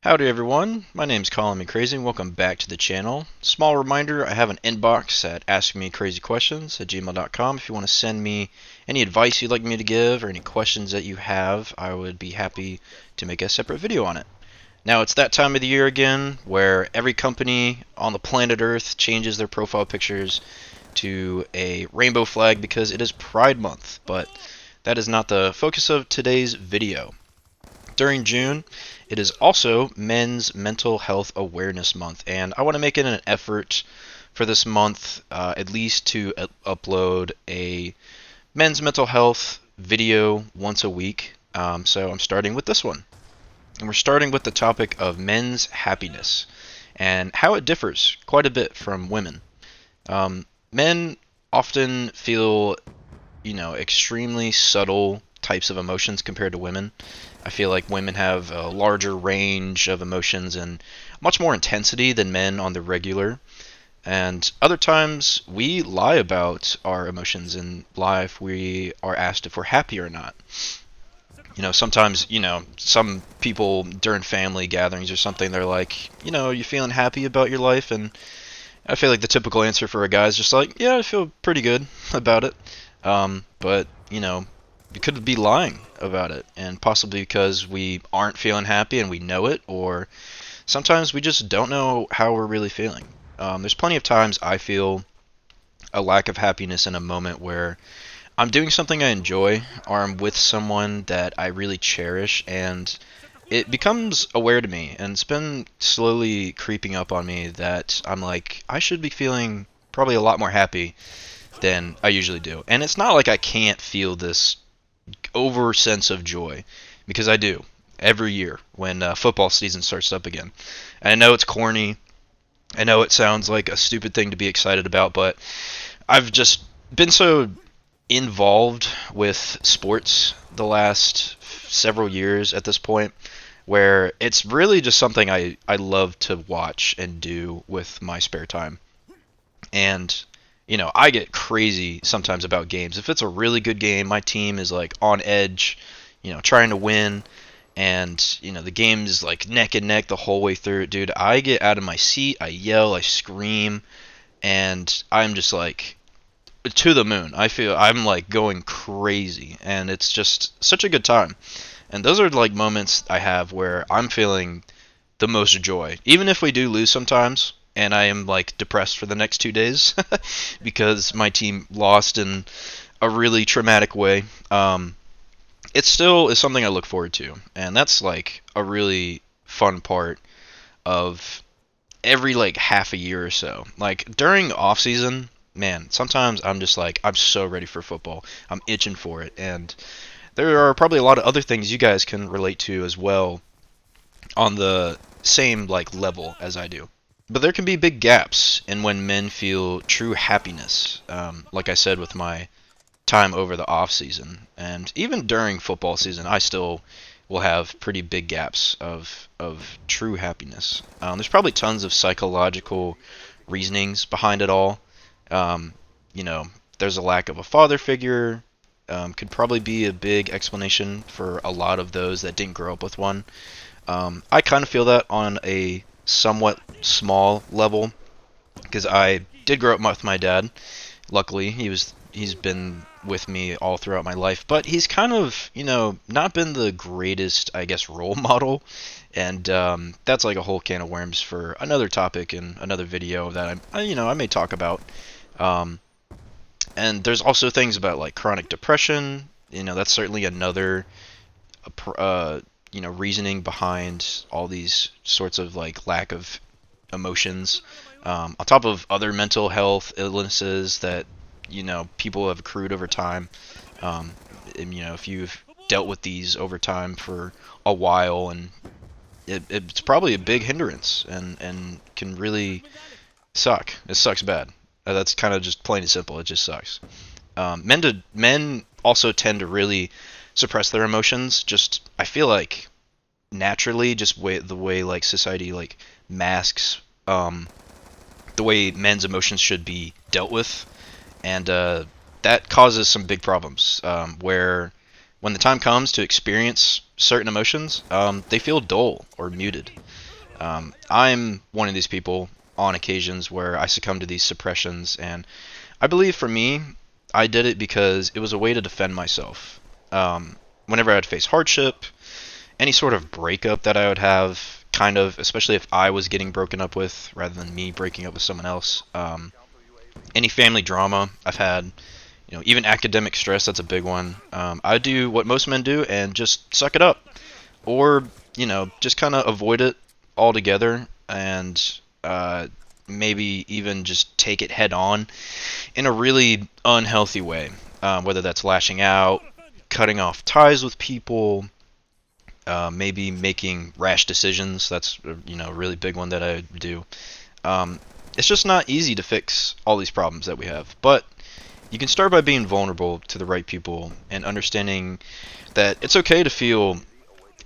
Howdy everyone, my name's Calling Me Crazy and welcome back to the channel. Small reminder, I have an inbox at askmecrazyquestions@gmail.com if you want to send me any advice you'd like me to give or any questions that you have. I would be happy to make a separate video on it. Now it's that time of the year again where every company on the planet Earth changes their profile pictures to a rainbow flag because it is Pride Month, but that is not the focus of today's video. During June, it is also Men's Mental Health Awareness Month, and I want to make it an effort for this month at least to upload a men's mental health video once a week. So I'm starting with this one. And we're starting with the topic of men's happiness and how it differs quite a bit from women. Men often feel, extremely subtle types of emotions compared to women. I feel like women have a larger range of emotions and much more intensity than men on the regular. And other times we lie about our emotions and lie if we are asked if we're happy or not. Sometimes, some people during family gatherings or something, they're like, you feeling happy about your life? And I feel like the typical answer for a guy is just like, yeah, I feel pretty good about it. But, we could be lying about it, and possibly because we aren't feeling happy and we know it, or sometimes we just don't know how we're really feeling. There's plenty of times I feel a lack of happiness in a moment where I'm doing something I enjoy, or I'm with someone that I really cherish, and it becomes aware to me, and it's been slowly creeping up on me that I'm like, I should be feeling probably a lot more happy than I usually do. And it's not like I can't feel this over sense of joy, because I do every year when football season starts up again. And I know it's corny. I know it sounds like a stupid thing to be excited about, but I've just been so involved with sports the last several years at this point where it's really just something I love to watch and do with my spare time. And I get crazy sometimes about games. If it's a really good game, my team is like on edge, trying to win, and the game is like neck and neck the whole way through. Dude, I get out of my seat, I yell, I scream, and I'm just like to the moon. I feel I'm like going crazy, and it's just such a good time. And those are like moments I have where I'm feeling the most joy. Even if we do lose sometimes, and I am like depressed for the next 2 days because my team lost in a really traumatic way. It still is something I look forward to, and that's like a really fun part of every like half a year or so. Like during off season, man, sometimes I'm just like I'm so ready for football. I'm itching for it, and there are probably a lot of other things you guys can relate to as well on the same like level as I do. But there can be big gaps in when men feel true happiness. Like I said, with my time over the off season, and even during football season, I still will have pretty big gaps of true happiness. There's probably tons of psychological reasonings behind it all. Um, there's a lack of a father figure. Could probably be a big explanation for a lot of those that didn't grow up with one. I kind of feel that on a somewhat small level because I did grow up with my dad. Luckily, he's been with me all throughout my life, but he's kind of not been the greatest, I guess, role model, and that's like a whole can of worms for another topic in another video that I may talk about. Um, and there's also things about like chronic depression. That's certainly another reasoning behind all these sorts of like lack of emotions, on top of other mental health illnesses that people have accrued over time. And, if you've dealt with these over time for a while, and it's probably a big hindrance and can really suck. It sucks bad. That's kind of just plain and simple. It just sucks. Men also tend to really suppress their emotions. Just I feel like naturally, just the way like society like masks the way men's emotions should be dealt with, and that causes some big problems. Where when the time comes to experience certain emotions, they feel dull or muted. I'm one of these people on occasions where I succumb to these suppressions, and I believe for me, I did it because it was a way to defend myself. Whenever I would face hardship, any sort of breakup that I would have, kind of, especially if I was getting broken up with rather than me breaking up with someone else. Any family drama I've had, even academic stress, that's a big one. I do what most men do and just suck it up, or just kind of avoid it altogether, and maybe even just take it head on in a really unhealthy way. Whether that's lashing out, cutting off ties with people, maybe making rash decisions. That's a really big one that I do. Um, it's just not easy to fix all these problems that we have, but you can start by being vulnerable to the right people and understanding that it's okay to feel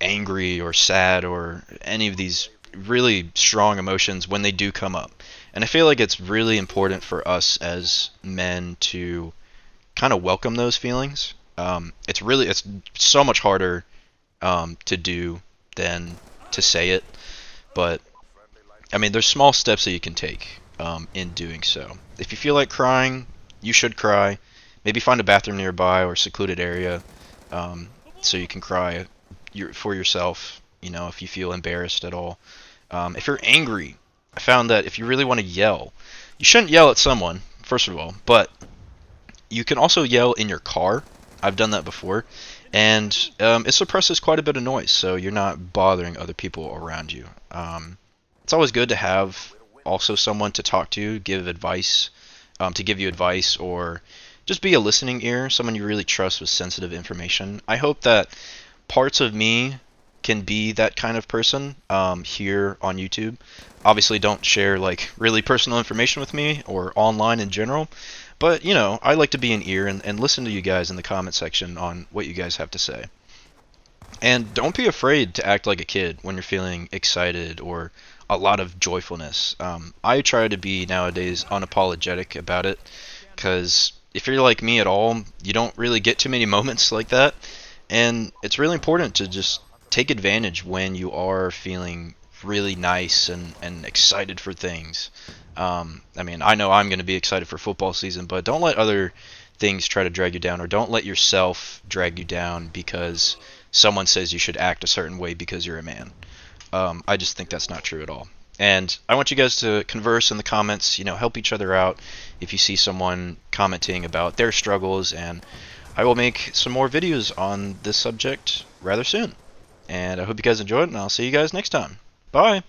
angry or sad or any of these really strong emotions when they do come up. And I feel like it's really important for us as men to kind of welcome those feelings. It's so much harder to do than to say it, but I mean, there's small steps that you can take in doing so. If you feel like crying, you should cry. Maybe find a bathroom nearby or secluded area so you can cry for yourself. If you feel embarrassed at all. If you're angry, I found that if you really want to yell, you shouldn't yell at someone, first of all, but you can also yell in your car. I've done that before, and it suppresses quite a bit of noise, so you're not bothering other people around you. It's always good to have also someone to talk to, to give you advice, or just be a listening ear, someone you really trust with sensitive information. I hope that parts of me can be that kind of person here on YouTube. Obviously, don't share like really personal information with me or online in general. But, I like to be an ear and listen to you guys in the comment section on what you guys have to say. And don't be afraid to act like a kid when you're feeling excited or a lot of joyfulness. I try to be nowadays unapologetic about it because if you're like me at all, you don't really get too many moments like that. And it's really important to just take advantage when you are feeling really nice and excited for things. I mean, I know I'm going to be excited for football season, but don't let other things try to drag you down, or don't let yourself drag you down because someone says you should act a certain way because you're a man. I just think that's not true at all. And I want you guys to converse in the comments, help each other out if you see someone commenting about their struggles, and I will make some more videos on this subject rather soon. And I hope you guys enjoyed, and I'll see you guys next time. Bye!